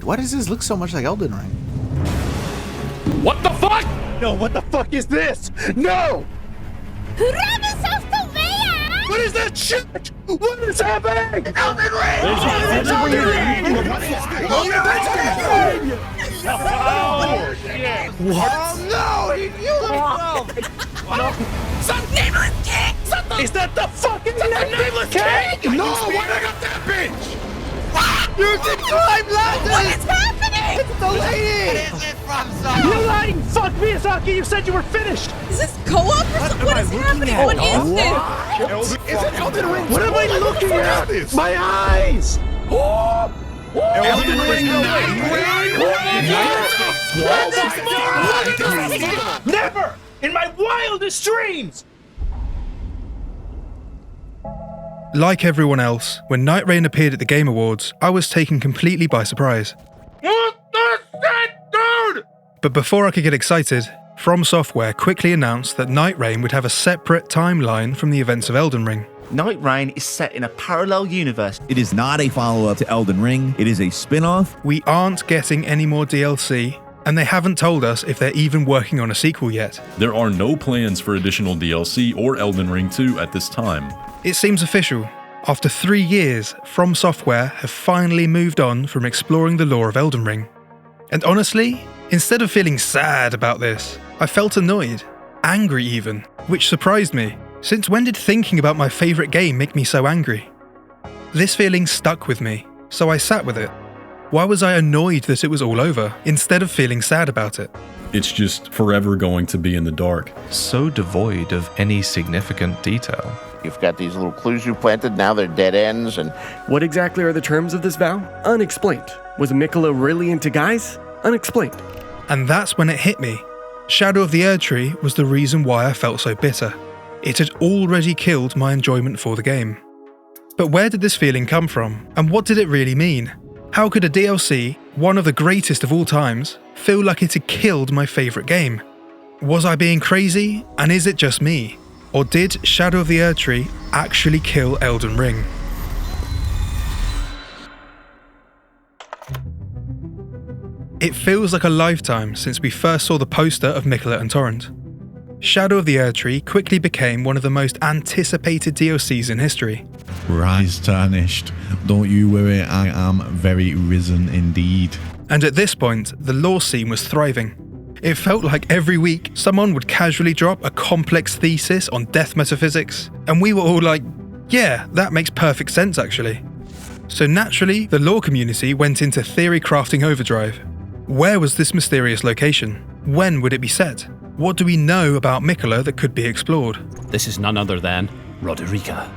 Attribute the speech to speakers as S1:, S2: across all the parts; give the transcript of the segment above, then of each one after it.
S1: Why does this look so much like Elden Ring?
S2: What the fuck?
S3: No, what the fuck is this? No! What is that shit? What is happening? Elden Ring!
S2: Oh, shit.
S3: What? Oh no! Is that the fucking nameless king? No! Why I got that bitch? You can climb ladders!
S4: What is happening?
S3: It's the lady!
S4: What is it from, son?
S3: You lying! Fuck Miyazaki! You said you were finished!
S4: Is this co-op or something? What is happening? What is this?
S3: Is it Elden Ring? What am I looking at? My eyes! Oh! Elden Ring! Never! In my wildest dreams!
S5: Like everyone else, when Nightreign appeared at the Game Awards, I was taken completely by surprise.
S2: What the shit, dude?
S5: But before I could get excited, From Software quickly announced that Nightreign would have a separate timeline from the events of Elden Ring.
S6: Nightreign is set in a parallel universe.
S7: It is not a follow-up to Elden Ring. It is a spin-off.
S5: We aren't getting any more DLC, and they haven't told us if they're even working on a sequel yet.
S8: There are no plans for additional DLC or Elden Ring 2 at this time.
S5: It seems official. After 3 years, From Software have finally moved on from exploring the lore of Elden Ring. And honestly, instead of feeling sad about this, I felt annoyed, angry even, which surprised me. Since when did thinking about my favourite game make me so angry? This feeling stuck with me, so I sat with it. Why was I annoyed that it was all over, instead of feeling sad about it?
S8: It's just forever going to be in the dark.
S9: So devoid of any significant detail.
S10: You've got these little clues you planted, now they're dead ends, and...
S11: What exactly are the terms of this vow? Unexplained. Was Miquella really into guys? Unexplained.
S5: And that's when it hit me. Shadow of the Erdtree was the reason why I felt so bitter. It had already killed my enjoyment for the game. But where did this feeling come from, and what did it really mean? How could a DLC, one of the greatest of all times, feel like it had killed my favourite game? Was I being crazy, and is it just me? Or did Shadow of the Erdtree actually kill Elden Ring? It feels like a lifetime since we first saw the poster of Miquella and Torrent. Shadow of the Erdtree quickly became one of the most anticipated DLCs in history.
S7: Rise, Tarnished. Don't you worry, I am very risen indeed.
S5: And at this point, the lore scene was thriving. It felt like every week someone would casually drop a complex thesis on death metaphysics, and we were all like, yeah, that makes perfect sense actually. So naturally, the lore community went into theory crafting overdrive. Where was this mysterious location? When would it be set? What do we know about Miquella that could be explored?
S2: This is none other than Roderica.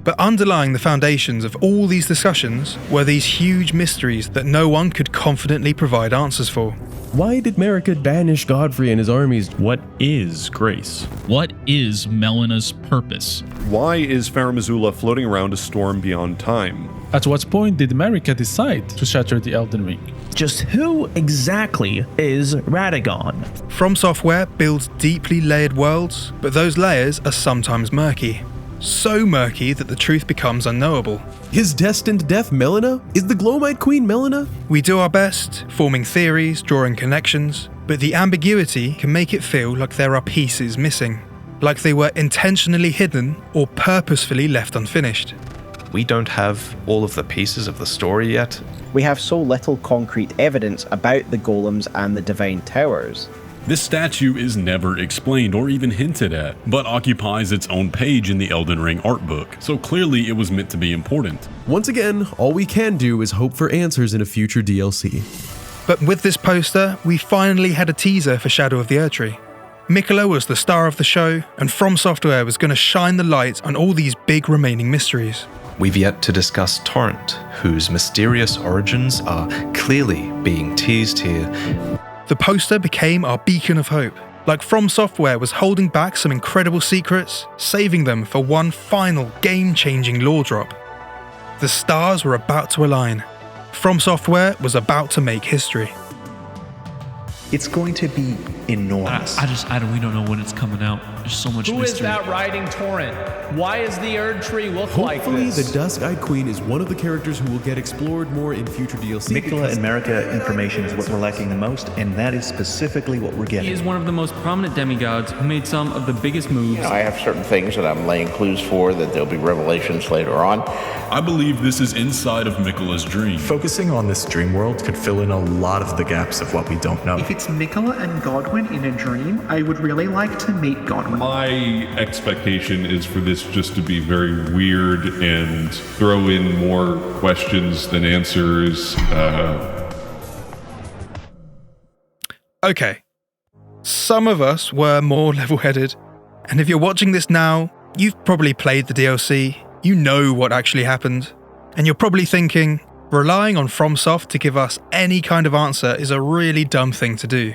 S5: But underlying the foundations of all these discussions were these huge mysteries that no one could confidently provide answers for.
S12: Why did Marika banish Godfrey and his armies?
S13: What is grace?
S14: What is Melena's purpose?
S13: Why is Farum Azula floating around a storm beyond time?
S15: At what point did Marika decide to shatter the Elden Ring?
S16: Just who exactly is Radagon?
S5: From Software builds deeply layered worlds, but those layers are sometimes murky. So murky that the truth becomes unknowable.
S12: Is destined death Melina? Is the Glowmite Queen Melina?
S5: We do our best, forming theories, drawing connections, but the ambiguity can make it feel like there are pieces missing, like they were intentionally hidden or purposefully left unfinished.
S9: We don't have all of the pieces of the story yet.
S17: We have so little concrete evidence about the golems and the divine towers.
S8: This statue is never explained or even hinted at, but occupies its own page in the Elden Ring art book, so clearly it was meant to be important.
S12: Once again, all we can do is hope for answers in a future DLC.
S5: But with this poster, we finally had a teaser for Shadow of the Erdtree. Miquella was the star of the show, and From Software was going to shine the light on all these big remaining mysteries.
S9: We've yet to discuss Torrent, whose mysterious origins are clearly being teased here.
S5: The poster became our beacon of hope, like From Software was holding back some incredible secrets, saving them for one final game-changing lore drop. The stars were about to align. From Software was about to make history.
S18: it's going to be enormous.
S19: We don't know when it's coming out. There's so much
S20: Who
S19: mystery.
S20: is that riding torrent? Why is the Erdtree look like
S12: Hopefully,
S20: this?
S12: the Dusk-Eyed Queen is one of the characters who will get explored more in future DLC.
S18: Mikola and Marika information is what we're lacking the most, and that is specifically what we're getting.
S21: He is one of the most prominent demigods who made some of the biggest moves.
S10: I have certain things that I'm laying clues for that there'll be revelations later on.
S8: I believe this is inside of Mikola's dream.
S9: Focusing on this dream world could fill in a lot of the gaps of what we don't know.
S22: If it's Mikola and Godwin in a dream, I would really like to meet Godwin.
S23: My expectation is for this just to be very weird and throw in more questions than answers.
S5: Okay. Some of us were more level-headed, and if you're watching this now, you've probably played the DLC, you know what actually happened, and you're probably thinking, relying on FromSoft to give us any kind of answer is a really dumb thing to do.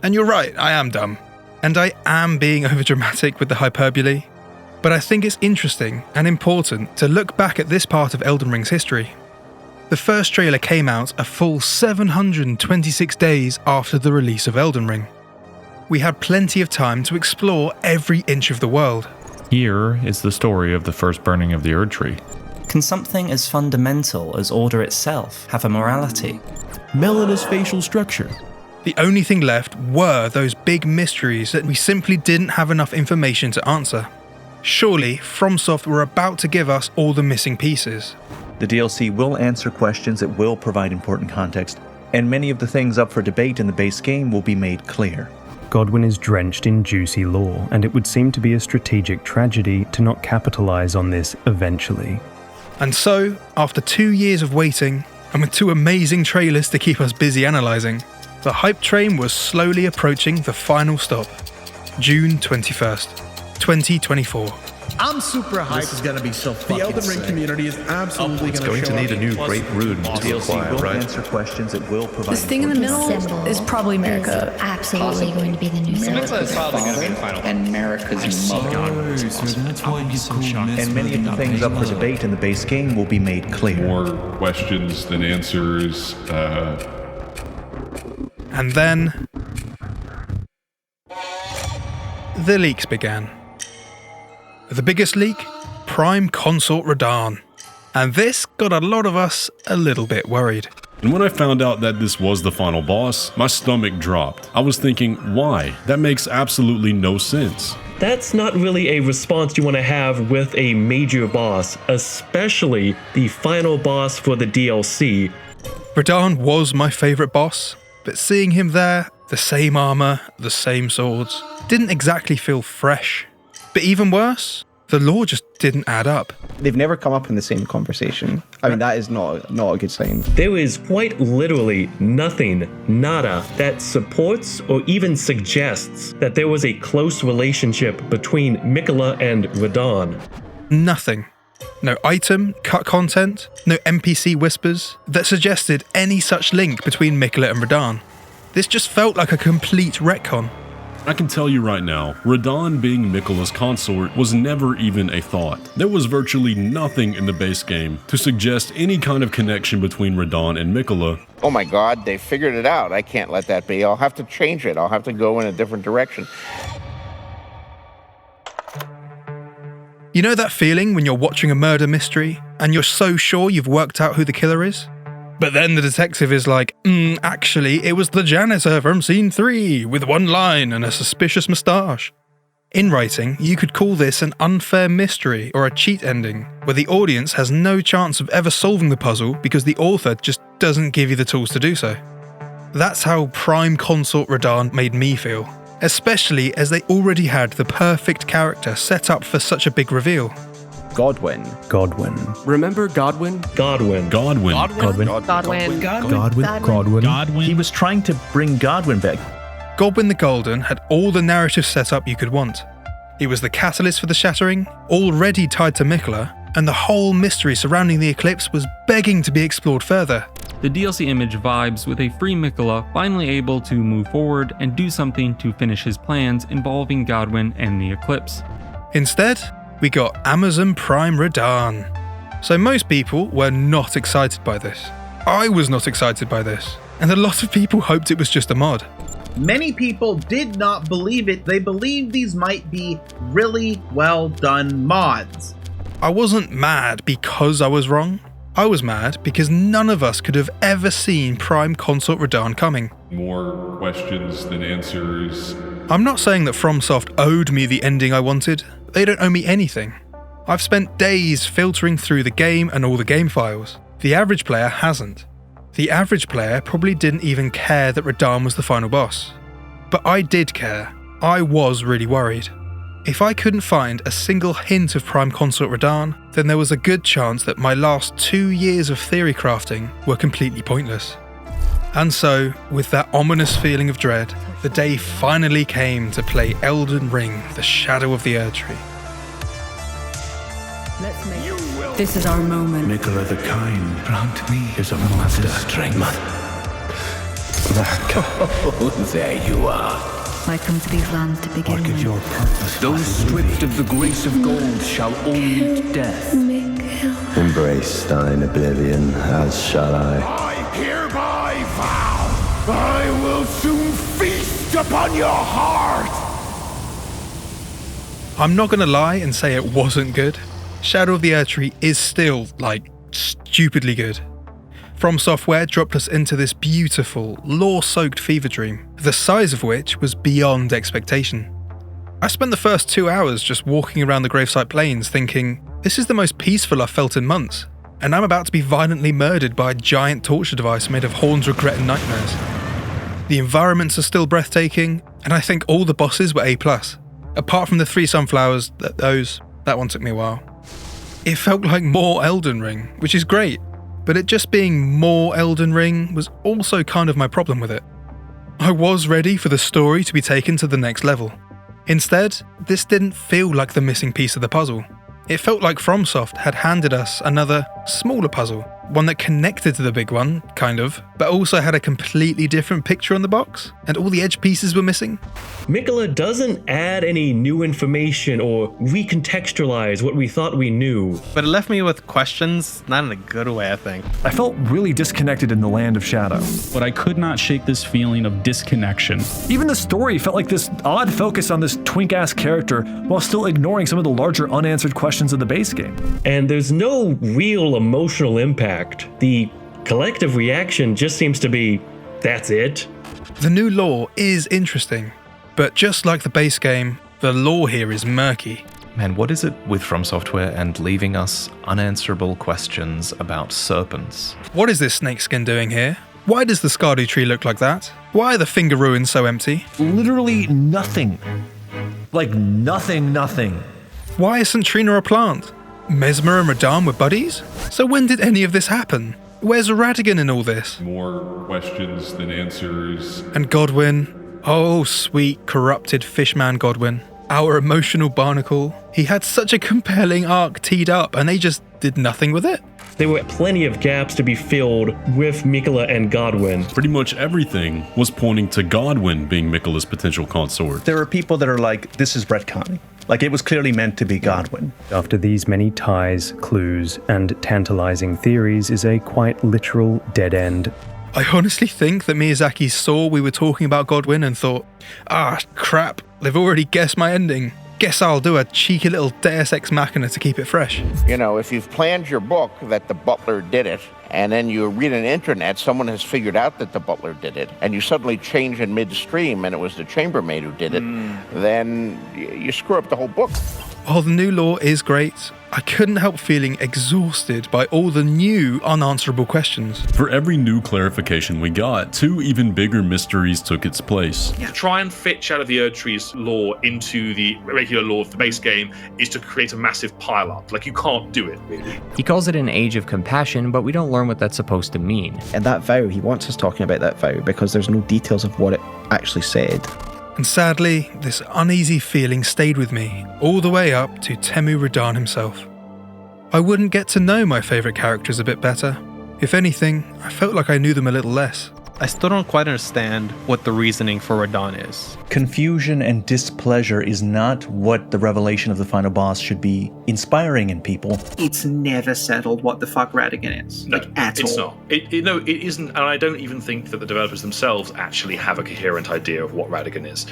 S5: And you're right, I am dumb. And I am being overdramatic with the hyperbole, but I think it's interesting and important to look back at this part of Elden Ring's history. The first trailer came out a full 726 days after the release of Elden Ring. We had plenty of time to explore every inch of the world.
S24: Here is the story of the first burning of the Erdtree.
S25: Can something as fundamental as order itself have a morality?
S12: Melena's facial structure.
S5: The only thing left were those big mysteries that we simply didn't have enough information to answer. Surely, FromSoft were about to give us all the missing pieces.
S18: The DLC will answer questions, it will provide important context, and many of the things up for debate in the base game will be made clear.
S26: Godwin is drenched in juicy lore, and it would seem to be a strategic tragedy to not capitalize on this eventually.
S5: And so, after 2 years of waiting, and with 2 amazing trailers to keep us busy analysing, the hype train was slowly approaching the final stop. June 21st, 2024.
S3: I'm super hyped. This is gonna be so fucking
S9: The Elden Ring
S3: sick.
S9: community is absolutely going to need a new great rune to acquire,
S18: will
S9: right?
S18: answer questions, it will provide...
S4: This thing in the middle
S27: symbol
S4: is probably Marika.
S27: Is absolutely going to be the new symbol.
S20: Mikola's probably going to be the final.
S27: And Marika's mother.
S19: So that's why he's so shocked.
S18: And many of the things up for debate in the base game will be made clear.
S23: More questions than answers.
S5: And then... the leaks began. The biggest leak? Prime Consort Radahn. And this got a lot of us a little bit worried.
S8: And when I found out that this was the final boss, my stomach dropped. I was thinking, why? That makes absolutely no sense.
S28: That's not really a response you want to have with a major boss, especially the final boss for the DLC.
S5: Radahn was my favourite boss, but seeing him there, the same armour, the same swords, didn't exactly feel fresh. But even worse, the lore just didn't add up.
S17: They've never come up in the same conversation. I mean, that is not a good sign.
S28: There is quite literally nothing, nada, that supports or even suggests that there was a close relationship between Mikola and Radahn.
S5: Nothing. No item, cut content, no NPC whispers that suggested any such link between Mikola and Radahn. This just felt like a complete retcon.
S8: I can tell you right now, Radahn being Mikola's consort was never even a thought. There was virtually nothing in the base game to suggest any kind of connection between Radahn and Mikola.
S10: Oh my god, they figured it out. I can't let that be. I'll have to change it. I'll have to go in a different direction.
S5: You know that feeling when you're watching a murder mystery and you're so sure you've worked out who the killer is? But then the detective is like, actually, it was the janitor from scene 3 with one line and a suspicious moustache. In writing, you could call this an unfair mystery or a cheat ending, where the audience has no chance of ever solving the puzzle because the author just doesn't give you the tools to do so. That's how Prime Consort Radahn made me feel, especially as they already had the perfect character set up for such a big reveal.
S17: Godwin.
S11: Remember Godwin?
S28: Godwin.
S18: He was trying to bring Godwin back.
S5: Godwin the Golden had all the narrative setup you could want. He was the catalyst for the Shattering, already tied to Mikola, and the whole mystery surrounding the eclipse was begging to be explored further.
S21: The DLC image vibes with a free Mikola finally able to move forward and do something to finish his plans involving Godwin and the eclipse.
S5: Instead, we got Amazon Prime Radahn. So most people were not excited by this. I was not excited by this, and a lot of people hoped it was just a mod.
S1: Many people did not believe it. They believed these might be really well done mods.
S5: I wasn't mad because I was wrong. I was mad because none of us could have ever seen Prime Consort Radahn coming.
S23: More questions than answers.
S5: I'm not saying that FromSoft owed me the ending I wanted. They don't owe me anything. I've spent days filtering through the game and all the game files. The average player hasn't. The average player probably didn't even care that Radahn was the final boss. But I did care. I was really worried. If I couldn't find a single hint of Prime Consort Radahn, then there was a good chance that my last 2 years of theory crafting were completely pointless. And so, with that ominous feeling of dread, the day finally came to play Elden Ring, the Shadow of the Erdtree.
S2: This is our moment.
S6: Mikola the Kind, grant me his master strength. Oh, there you are.
S2: I come to these lands to begin with.
S6: Your purpose. Those stripped of the grace of gold shall all meet death.
S7: Embrace thine oblivion, as shall I.
S3: I hereby vow I will soon feast upon your heart.
S5: I'm not going to lie and say it wasn't good. Shadow of the Erdtree is still, stupidly good. From Software dropped us into this beautiful, lore-soaked fever dream, the size of which was beyond expectation. I spent the first 2 hours just walking around the Gravesite Plains thinking, this is the most peaceful I've felt in months, and I'm about to be violently murdered by a giant torture device made of horns, regret and nightmares. The environments are still breathtaking, and I think all the bosses were A+. Apart from the 3 sunflowers, that one took me a while. It felt like more Elden Ring, which is great. But it just being more Elden Ring was also kind of my problem with it. I was ready for the story to be taken to the next level. Instead, this didn't feel like the missing piece of the puzzle. It felt like FromSoft had handed us another, smaller puzzle, one that connected to the big one, kind of, but also had a completely different picture on the box, and all the edge pieces were missing.
S28: Mikola doesn't add any new information or recontextualize what we thought we knew.
S13: But it left me with questions, not in a good way, I think.
S14: I felt really disconnected in the Land of Shadow.
S15: But I could not shake this feeling of disconnection.
S14: Even the story felt like this odd focus on this twink-ass character while still ignoring some of the larger unanswered questions of the base game.
S28: And there's no real emotional impact. The collective reaction just seems to be, that's it.
S5: The new lore is interesting, but just like the base game, the lore here is murky.
S9: Man, what is it with From Software and leaving us unanswerable questions about serpents?
S5: What is this snakeskin doing here? Why does the Scardu tree look like that? Why are the finger ruins so empty?
S14: Literally nothing. Like nothing.
S5: Why isn't Trina a plant? Mesmer and Radahn were buddies? So when did any of this happen? Where's Ratigan in all this?
S23: More questions than answers.
S5: And Godwyn. Oh, sweet, corrupted fishman Godwyn. Our emotional barnacle. He had such a compelling arc teed up and they just did nothing with it.
S28: There were plenty of gaps to be filled with Mikola and Godwyn.
S8: Pretty much everything was pointing to Godwyn being Mikola's potential consort.
S18: There are people that are like, this is retconning. Like, it was clearly meant to be Godwyn.
S26: After these many ties, clues, and tantalizing theories is a quite literal dead end.
S5: I honestly think that Miyazaki saw we were talking about Godwyn and thought, crap, they've already guessed my ending. Guess I'll do a cheeky little Deus Ex Machina to keep it fresh.
S10: You know, if you've planned your book that the butler did it, and then you read an internet, someone has figured out that the butler did it, and you suddenly change in midstream and it was the chambermaid who did it, then you screw up the whole book.
S5: While the new lore is great, I couldn't help feeling exhausted by all the new unanswerable questions.
S8: For every new clarification we got, 2 even bigger mysteries took its place.
S16: To try and fit Shadow of the Erdtree's lore into the regular lore of the base game is to create a massive pile-up. Like, you can't do it, really.
S29: He calls it an age of compassion, but we don't learn what that's supposed to mean.
S17: And that vow, he wants us talking about that vow because there's no details of what it actually said.
S5: And sadly, this uneasy feeling stayed with me all the way up to Temu Radahn himself. I wouldn't get to know my favourite characters a bit better. If anything, I felt like I knew them a little less.
S13: I still don't quite understand what the reasoning for Radahn is.
S18: Confusion and displeasure is not what the revelation of the final boss should be inspiring in people.
S4: It's never settled what the fuck Radagon is.
S16: No,
S4: at
S16: it's
S4: all.
S16: not. It isn't, and I don't even think that the developers themselves actually have a coherent idea of what Radagon is.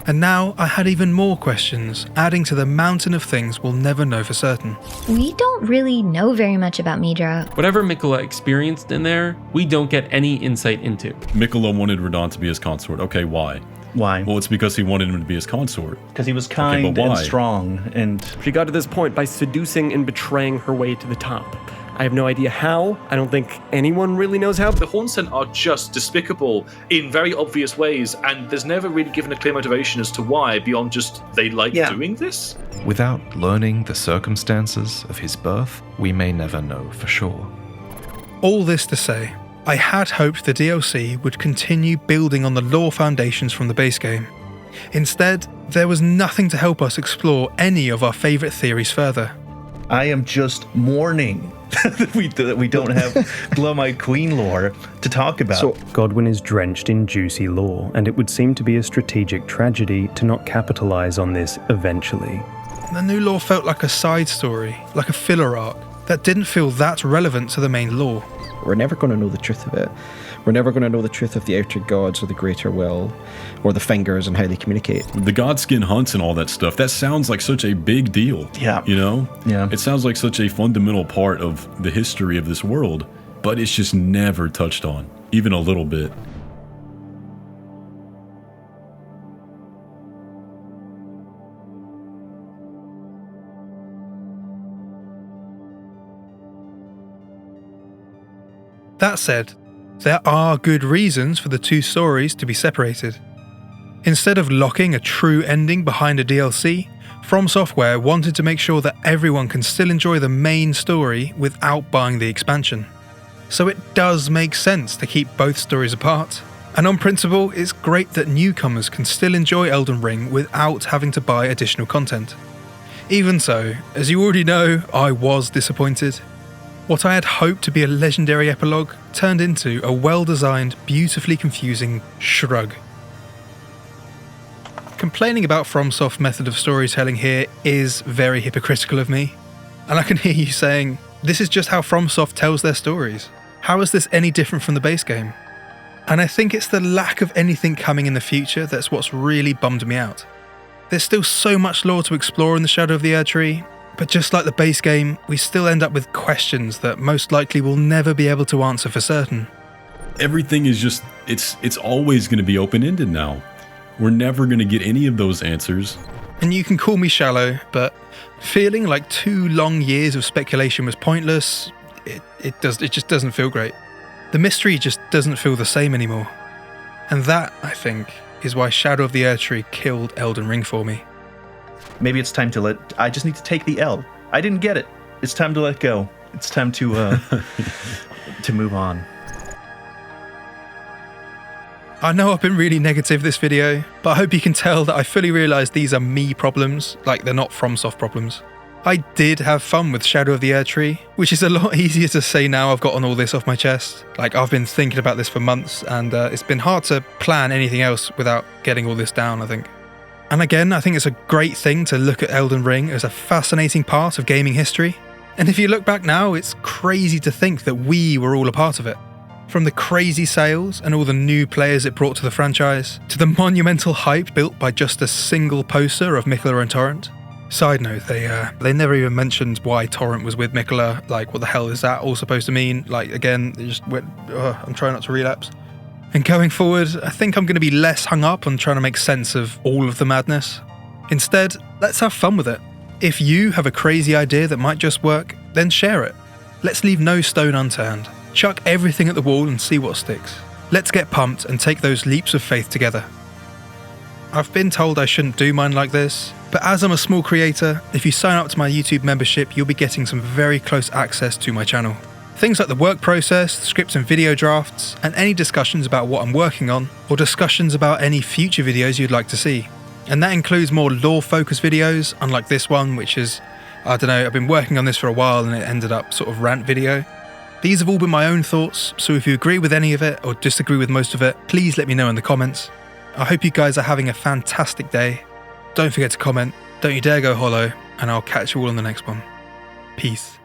S5: And now I had even more questions, adding to the mountain of things we'll never know for certain.
S11: We don't really know very much about Midra.
S21: Whatever Miquella experienced in there, we don't get any insight into.
S8: Miquella wanted Radahn to be his consort. Okay, why?
S18: Why?
S8: Well, it's because he wanted him to be his consort.
S18: Because he was kind and strong, and
S12: she got to this point by seducing and betraying her way to the top. I have no idea how. I don't think anyone really knows how.
S16: The Hornsent are just despicable in very obvious ways, and there's never really given a clear motivation as to why, beyond just they like doing this.
S9: Without learning the circumstances of his birth, we may never know for sure.
S5: All this to say, I had hoped the DLC would continue building on the lore foundations from the base game. Instead, there was nothing to help us explore any of our favourite theories further.
S18: I am just mourning that we don't have Glum-Eyed Queen lore to talk about.
S26: So, Godwyn is drenched in juicy lore, and it would seem to be a strategic tragedy to not capitalise on this eventually.
S5: The new lore felt like a side story, like a filler arc, that didn't feel that relevant to the main lore.
S17: We're never going to know the truth of it. We're never going to know the truth of the outer gods or the greater will, or the fingers and how they communicate.
S8: The Godskin hunts and all that stuff, that sounds like such a big deal.
S18: Yeah.
S8: You know?
S18: Yeah.
S8: It sounds like such a fundamental part of the history of this world, but it's just never touched on, even a little bit.
S5: That said, there are good reasons for the two stories to be separated. Instead of locking a true ending behind a DLC, From Software wanted to make sure that everyone can still enjoy the main story without buying the expansion. So it does make sense to keep both stories apart. And on principle, it's great that newcomers can still enjoy Elden Ring without having to buy additional content. Even so, as you already know, I was disappointed. What I had hoped to be a legendary epilogue turned into a well-designed, beautifully confusing shrug. Complaining about FromSoft's method of storytelling here is very hypocritical of me, and I can hear you saying, this is just how FromSoft tells their stories. How is this any different from the base game? And I think it's the lack of anything coming in the future that's what's really bummed me out. There's still so much lore to explore in the Shadow of the Erdtree, but just like the base game, we still end up with questions that most likely we'll never be able to answer for certain.
S8: Everything is just, it's always going to be open-ended now. We're never going to get any of those answers.
S5: And you can call me shallow, but feeling like 2 long years of speculation was pointless, it just doesn't feel great. The mystery just doesn't feel the same anymore. And that, I think, is why Shadow of the Erdtree killed Elden Ring for me.
S18: Maybe it's time to I just need to take the L. I didn't get it. It's time to let go. It's time to to move on.
S5: I know I've been really negative this video, but I hope you can tell that I fully realise these are me problems, like they're not FromSoft problems. I did have fun with Shadow of the Erdtree, which is a lot easier to say now I've gotten all this off my chest. Like, I've been thinking about this for months, and it's been hard to plan anything else without getting all this down, I think. And again, I think it's a great thing to look at Elden Ring as a fascinating part of gaming history. And if you look back now, it's crazy to think that we were all a part of it. From the crazy sales and all the new players it brought to the franchise, to the monumental hype built by just a single poster of Miquella and Torrent. Side note, they never even mentioned why Torrent was with Miquella. Like, what the hell is that all supposed to mean? Like, again, they just went, I'm trying not to relapse. And going forward, I think I'm going to be less hung up on trying to make sense of all of the madness. Instead, let's have fun with it. If you have a crazy idea that might just work, then share it. Let's leave no stone unturned. Chuck everything at the wall and see what sticks. Let's get pumped and take those leaps of faith together. I've been told I shouldn't do mine like this, but as I'm a small creator, if you sign up to my YouTube membership, you'll be getting some very close access to my channel. Things like the work process, scripts and video drafts, and any discussions about what I'm working on, or discussions about any future videos you'd like to see. And that includes more lore-focused videos, unlike this one, which is, I don't know, I've been working on this for a while and it ended up sort of rant video. These have all been my own thoughts, so if you agree with any of it or disagree with most of it, please let me know in the comments. I hope you guys are having a fantastic day. Don't forget to comment, don't you dare go hollow, and I'll catch you all on the next one. Peace.